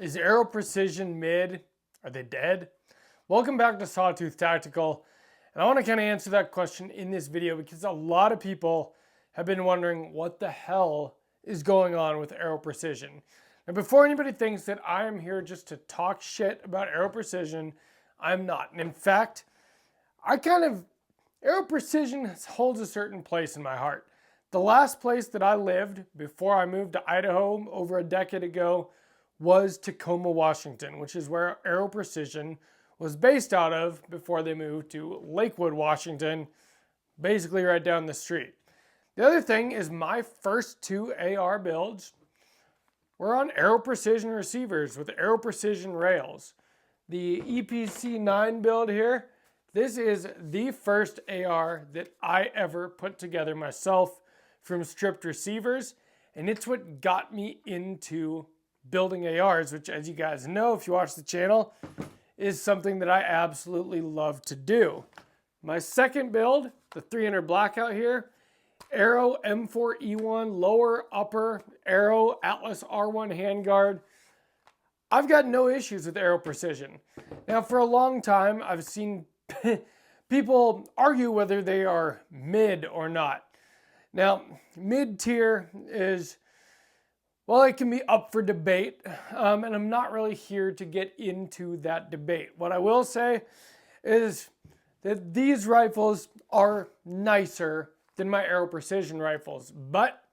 Is Aero Precision mid? Are they dead? Welcome back to Sawtooth Tactical. And I want to kind of answer that question in this video because a lot of people have been wondering what the hell is going on with Aero Precision. And before anybody thinks that I am here just to talk shit about Aero Precision, I'm not. And in fact, Aero Precision holds a certain place in my heart. The last place that I lived before I moved to Idaho over a decade ago was Tacoma, Washington, which is where Aero Precision was based out of before they moved to Lakewood, Washington, basically right down the street. The other thing is my first two AR builds were on Aero Precision receivers with Aero Precision rails. The EPC9 build here, this is the first AR that I ever put together myself from stripped receivers, and it's what got me into building ARs, which, as you guys know if you watch the channel, is something that I absolutely love to do. My second build, the 300 Blackout here, Aero M4E1 lower upper Aero Atlas R1 handguard. I've got no issues with Aero Precision. Now, for a long time, I've seen people argue whether they are mid or not. Now, mid-tier is, well, it can be up for debate, and I'm not really here to get into that debate. What I will say is that these rifles are nicer than my Aero Precision rifles, but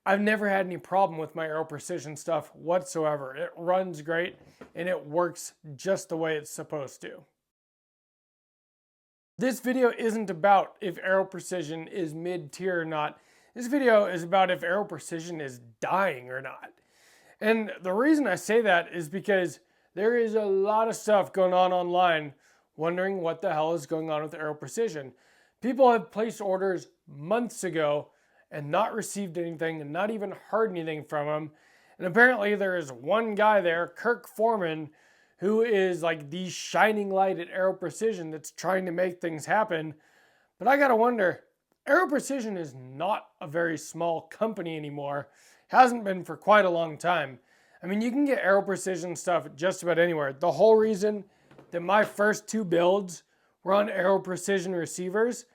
I've never had any problem with my Aero Precision stuff whatsoever. It runs great, and it works just the way it's supposed to. This video isn't about if Aero Precision is mid-tier or not. This video is about if Aero Precision is dying or not. And the reason I say that is because there is a lot of stuff going on online wondering what the hell is going on with Aero Precision. People have placed orders months ago and not received anything and not even heard anything from them. And apparently there is one guy there, Kirk Foreman, who is like the shining light at Aero Precision that's trying to make things happen. But I gotta wonder, Aero Precision is not a very small company anymore. Hasn't been for quite a long time. I mean, you can get Aero Precision stuff just about anywhere. The whole reason that my first two builds were on Aero Precision receivers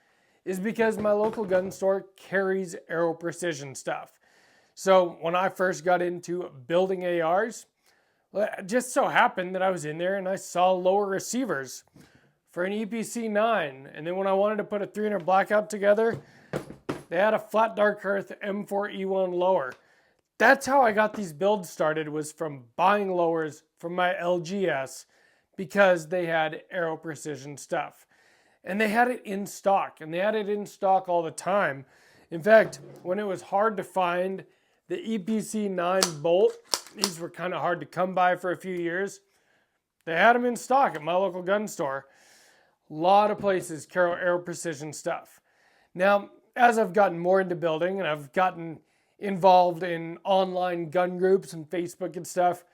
is because my local gun store carries Aero Precision stuff. So when I first got into building ARs, well, it just so happened that I was in there and I saw lower receivers for an EPC9. And then when I wanted to put a 300 Blackout together, they had a flat dark earth M4E1 lower. That's how I got these builds started, was from buying lowers from my LGS because they had Aero Precision stuff. And they had it in stock, and they had it in stock all the time. In fact, when it was hard to find the EPC9 bolt, these were kind of hard to come by for a few years, they had them in stock at my local gun store. A lot of places carry Aero Precision stuff. Now, as I've gotten more into building and I've gotten involved in online gun groups and Facebook and stuff,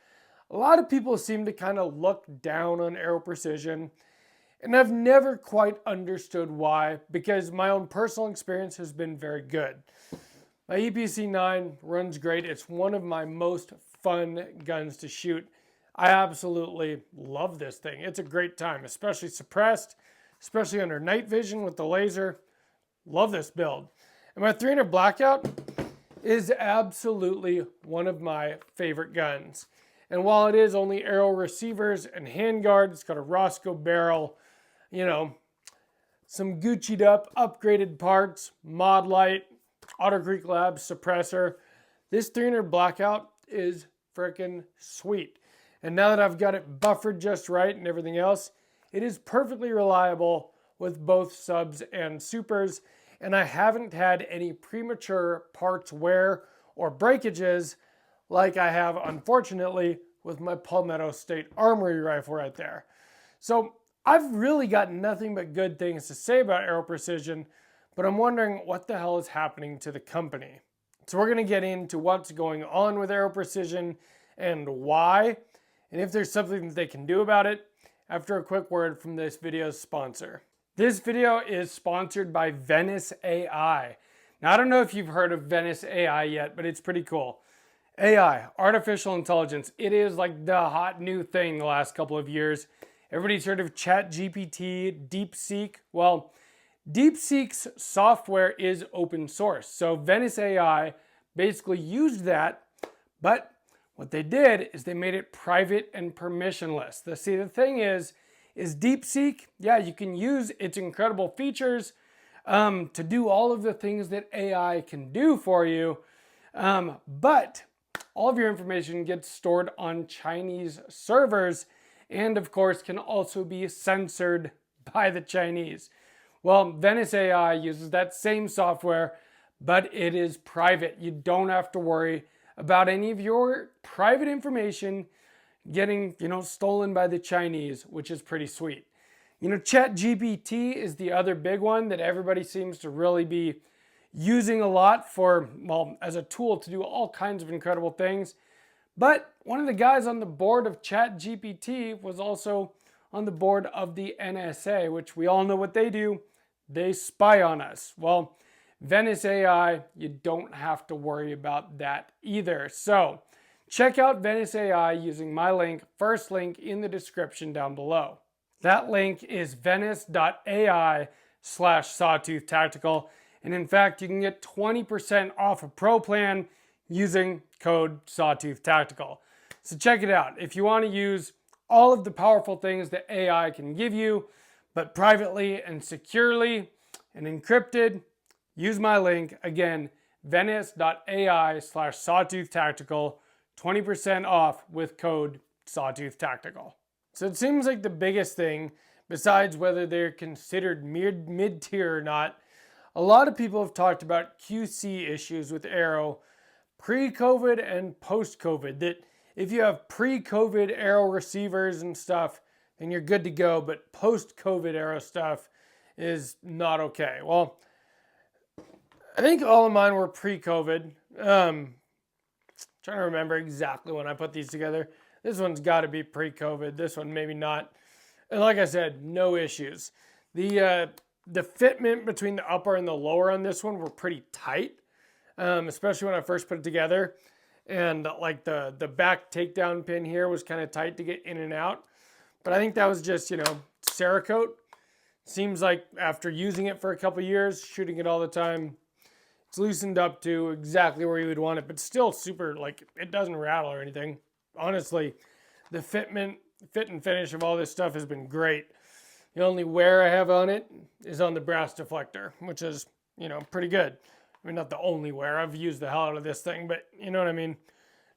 a lot of people seem to kind of look down on Aero Precision. And I've never quite understood why, because my own personal experience has been very good. My EPC9 runs great. It's one of my most fun guns to shoot. I absolutely love this thing. It's a great time, especially suppressed, especially under night vision with the laser. Love this build. And my 300 Blackout is absolutely one of my favorite guns. And while it is only Aero receivers and handguard, it's got a Roscoe barrel, you know, some Gucci'd up, upgraded parts, mod light, Otter Creek Labs suppressor. This 300 Blackout is freaking sweet. And now that I've got it buffered just right and everything else, it is perfectly reliable with both subs and supers. And I haven't had any premature parts wear or breakages like I have, unfortunately, with my Palmetto State Armory rifle right there. So I've really got nothing but good things to say about Aero Precision, but I'm wondering what the hell is happening to the company. So we're going to get into what's going on with Aero Precision and why, and if there's something that they can do about it, after a quick word from this video's sponsor. This video is sponsored by Venice AI. Now, I don't know if you've heard of Venice AI yet, but it's pretty cool. AI, artificial intelligence, it is like the hot new thing the last couple of years. Everybody's heard of ChatGPT, DeepSeek. Well, DeepSeek's software is open source. So Venice AI basically used that, but what they did is they made it private and permissionless. See, the thing is DeepSeek, yeah, you can use its incredible features to do all of the things that AI can do for you, but all of your information gets stored on Chinese servers and of course can also be censored by the Chinese. Well, Venice AI uses that same software, but it is private. You don't have to worry about any of your private information getting, stolen by the Chinese, which is pretty sweet. ChatGPT is the other big one that everybody seems to really be using a lot for, well, as a tool to do all kinds of incredible things. But one of the guys on the board of ChatGPT was also on the board of the NSA, which we all know what they do. They spy on us. Well, Venice AI, you don't have to worry about that either. So check out Venice AI using my link, first link in the description down below. That link is venice.ai/sawtooth tactical. And in fact, you can get 20% off a pro plan using code Sawtooth Tactical. So check it out. If you want to use all of the powerful things that AI can give you, but privately and securely and encrypted, use my link. Again, venice.ai/Sawtooth Tactical, 20% off with code Sawtooth Tactical. So it seems like the biggest thing, besides whether they're considered mid-tier or not, a lot of people have talked about QC issues with Aero pre-COVID and post-COVID, that if you have pre-COVID Aero receivers and stuff, then you're good to go, but post-COVID Aero stuff is not okay. Well, I think all of mine were pre-COVID. Trying to remember exactly when I put these together. This one's got to be pre-COVID. This one maybe not. And like I said, no issues. The fitment between the upper and the lower on this one were pretty tight, especially when I first put it together. And like the back takedown pin here was kind of tight to get in and out. But I think that was just, Cerakote. Seems like after using it for a couple years, shooting it all the time, it's loosened up to exactly where you would want it, but still super, it doesn't rattle or anything. Honestly, the fit and finish of all this stuff has been great. The only wear I have on it is on the brass deflector, which is, pretty good. I mean, not the only wear. I've used the hell out of this thing, but you know what I mean?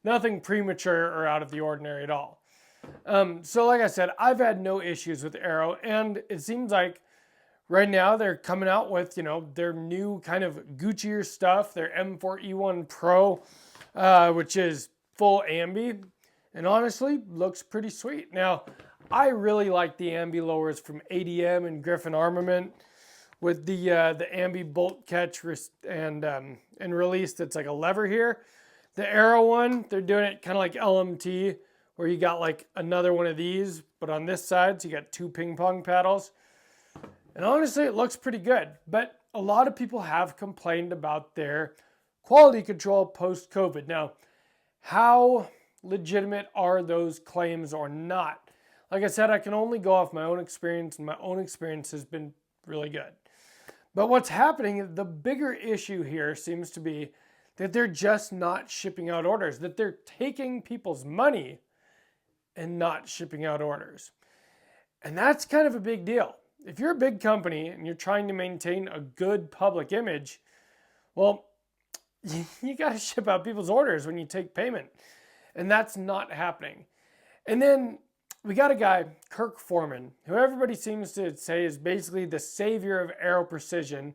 Nothing premature or out of the ordinary at all. So like I said, I've had no issues with Aero, and it seems like right now they're coming out with, their new kind of Guccier stuff, their M4E1 Pro, which is full ambi, and honestly, looks pretty sweet. Now, I really like the ambi lowers from ADM and Griffin Armament with the ambi bolt catch and release that's like a lever here. The Aero one, they're doing it kind of like LMT, where you got like another one of these, but on this side, so you got two ping pong paddles. And honestly, it looks pretty good, but a lot of people have complained about their quality control post-COVID. Now, how legitimate are those claims or not? Like I said, I can only go off my own experience, and my own experience has been really good. But what's happening, the bigger issue here seems to be that they're just not shipping out orders, that they're taking people's money and not shipping out orders. And that's kind of a big deal. If you're a big company and you're trying to maintain a good public image, well, you got to ship out people's orders when you take payment. And that's not happening. And then we got a guy, Kirk Foreman, who everybody seems to say is basically the savior of Aero Precision.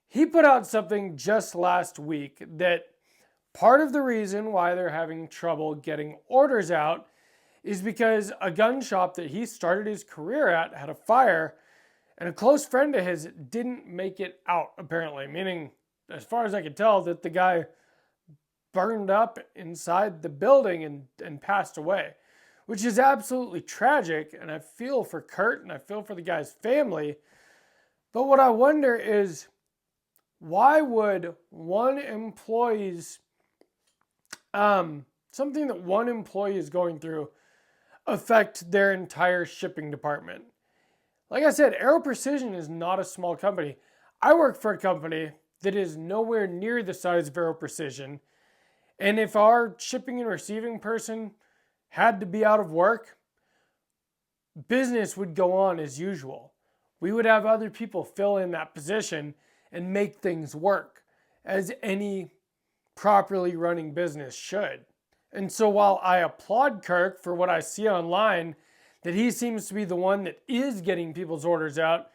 He put out something just last week that part of the reason why they're having trouble getting orders out is because a gun shop that he started his career at had a fire, and a close friend of his didn't make it out, apparently. Meaning, as far as I could tell, that the guy burned up inside the building and passed away, which is absolutely tragic. And I feel for Kurt and I feel for the guy's family. But what I wonder is, why would one employee's something that one employee is going through affect their entire shipping department. Like I said, Aero Precision is not a small company. I work for a company that is nowhere near the size of Aero Precision. And if our shipping and receiving person had to be out of work, business would go on as usual. We would have other people fill in that position and make things work, as any properly running business should. And so while I applaud Kirk for what I see online, that he seems to be the one that is getting people's orders out,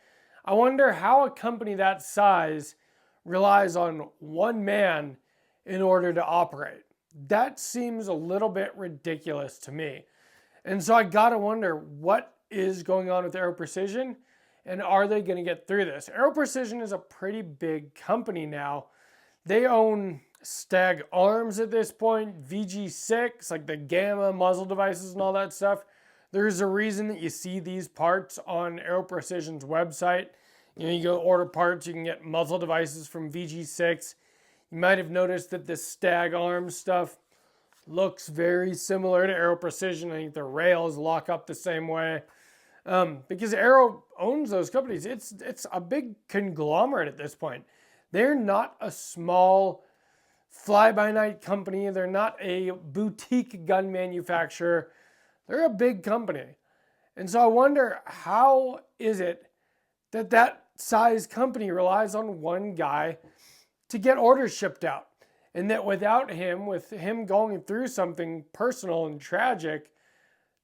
I wonder how a company that size relies on one man in order to operate. That seems a little bit ridiculous to me. And so I gotta wonder what is going on with Aero Precision, and are they gonna get through this? Aero Precision is a pretty big company now. They own Stag Arms at this point, VG6, like the Gamma muzzle devices and all that stuff. There's a reason that you see these parts on Aero Precision's website. You know, you go order parts, you can get muzzle devices from VG6. You might have noticed that the Stag Arms stuff looks very similar to Aero Precision. I think the rails lock up the same way. Because Aero owns those companies. It's a big conglomerate at this point. They're not a small fly-by-night company. They're not a boutique gun manufacturer. They're a big company. And so I wonder, how is it that that size company relies on one guy to get orders shipped out? And that without him, with him going through something personal and tragic,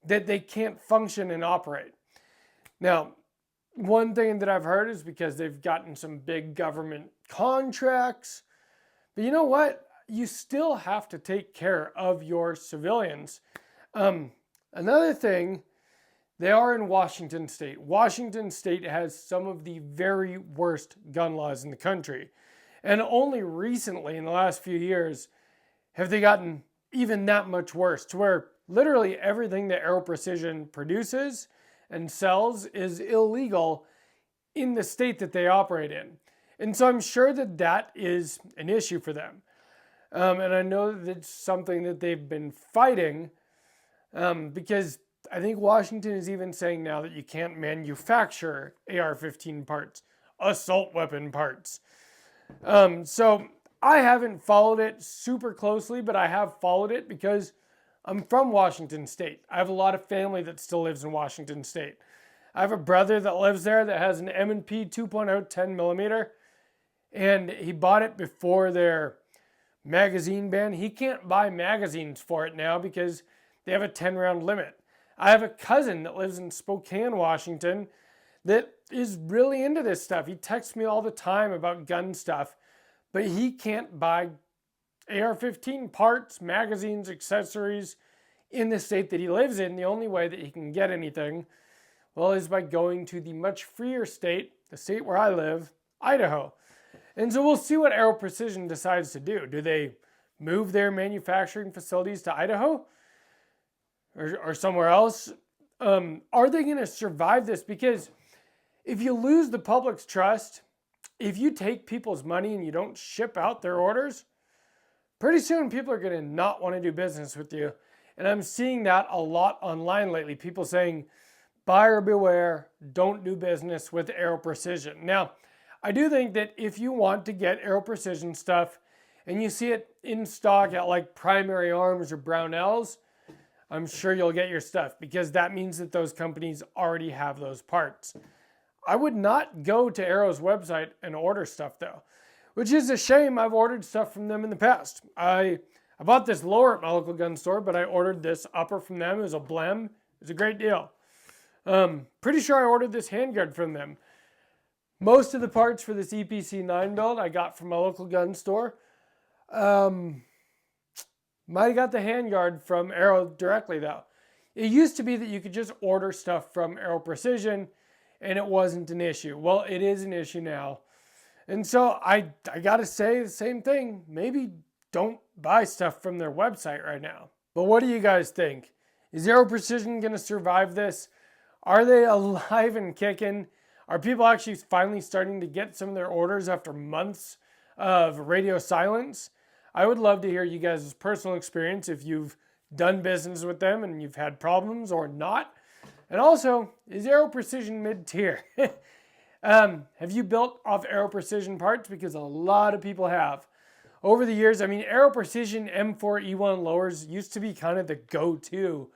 that they can't function and operate. Now, one thing that I've heard is because they've gotten some big government contracts. But you know what? You still have to take care of your civilians. Another thing, they are in Washington State. Washington State has some of the very worst gun laws in the country. And only recently, in the last few years, have they gotten even that much worse, to where literally everything that Aero Precision produces and sells is illegal in the state that they operate in. And so I'm sure that that is an issue for them. And I know that it's something that they've been fighting, because I think Washington is even saying now that you can't manufacture AR-15 parts, assault weapon parts. So I haven't followed it super closely, but I have followed it because I'm from Washington State. I have a lot of family that still lives in Washington State. I have a brother that lives there that has an M&P 2.0 10mm, and he bought it before their magazine ban. He can't buy magazines for it now because they have a 10-round limit. I have a cousin that lives in Spokane, Washington, that is really into this stuff. He texts me all the time about gun stuff, but he can't buy AR-15 parts, magazines, accessories in the state that he lives in. The only way that he can get anything, well, is by going to the much freer state, the state where I live, Idaho. And so we'll see what Aero Precision decides to do. Do they move their manufacturing facilities to Idaho or somewhere else? Are they going to survive this? Because if you lose the public's trust, if you take people's money and you don't ship out their orders, pretty soon people are going to not want to do business with you. And I'm seeing that a lot online lately. People saying, buyer beware, don't do business with Aero Precision. Now, I do think that if you want to get Aero Precision stuff and you see it in stock at like Primary Arms or Brownells, I'm sure you'll get your stuff, because that means that those companies already have those parts. I would not go to Aero's website and order stuff though, which is a shame. I've ordered stuff from them in the past. I bought this lower at my local gun store, but I ordered this upper from them. It was a blem. It was a great deal. Pretty sure I ordered this handguard from them. Most of the parts for this EPC9 build I got from my local gun store. Might have got the handguard from Aero directly though. It used to be that you could just order stuff from Aero Precision and it wasn't an issue. Well, it is an issue now. And so I gotta say the same thing. Maybe don't buy stuff from their website right now. But what do you guys think? Is Aero Precision gonna survive this? Are they alive and kicking? Are people actually finally starting to get some of their orders after months of radio silence? I would love to hear you guys' personal experience if you've done business with them and you've had problems or not. And also, is Aero Precision mid-tier? Have you built off Aero Precision parts? Because a lot of people have. Over the years, I mean, Aero Precision M4E1 lowers used to be kind of the go-to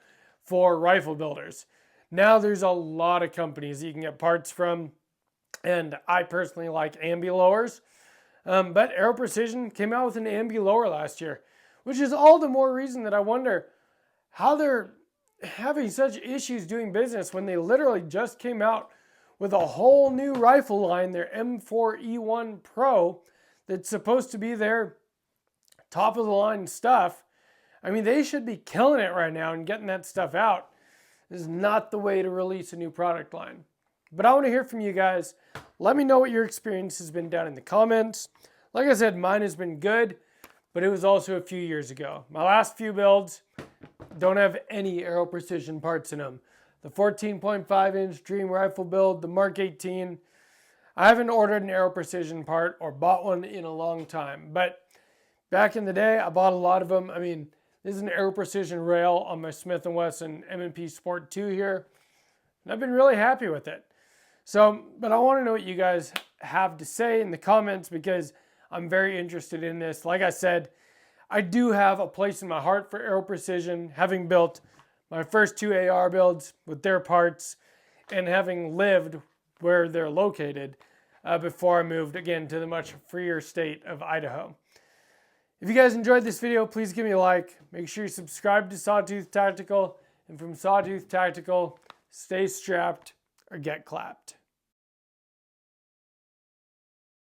for rifle builders. Now there's a lot of companies that you can get parts from, and I personally like ambi lowers. But Aero Precision came out with an ambi lower last year, which is all the more reason that I wonder how they're having such issues doing business when they literally just came out with a whole new rifle line, their M4E1 Pro, that's supposed to be their top of the line stuff. I mean, they should be killing it right now and getting that stuff out. This is not the way to release a new product line. But I want to hear from you guys. Let me know what your experience has been down in the comments. Like I said, mine has been good, but it was also a few years ago. My last few builds don't have any Aero Precision parts in them. The 14.5 inch Dream Rifle build, the Mark 18. I haven't ordered an Aero Precision part or bought one in a long time, but back in the day, I bought a lot of them. I mean, this is an Aero Precision rail on my Smith & Wesson M&P Sport 2 here, and I've been really happy with it. So, but I want to know what you guys have to say in the comments because I'm very interested in this. Like I said, I do have a place in my heart for Aero Precision, having built my first 2 AR builds with their parts and having lived where they're located before I moved again to the much freer state of Idaho. If you guys enjoyed this video, please give me a like. Make sure you subscribe to Sawtooth Tactical. And from Sawtooth Tactical, stay strapped or get clapped.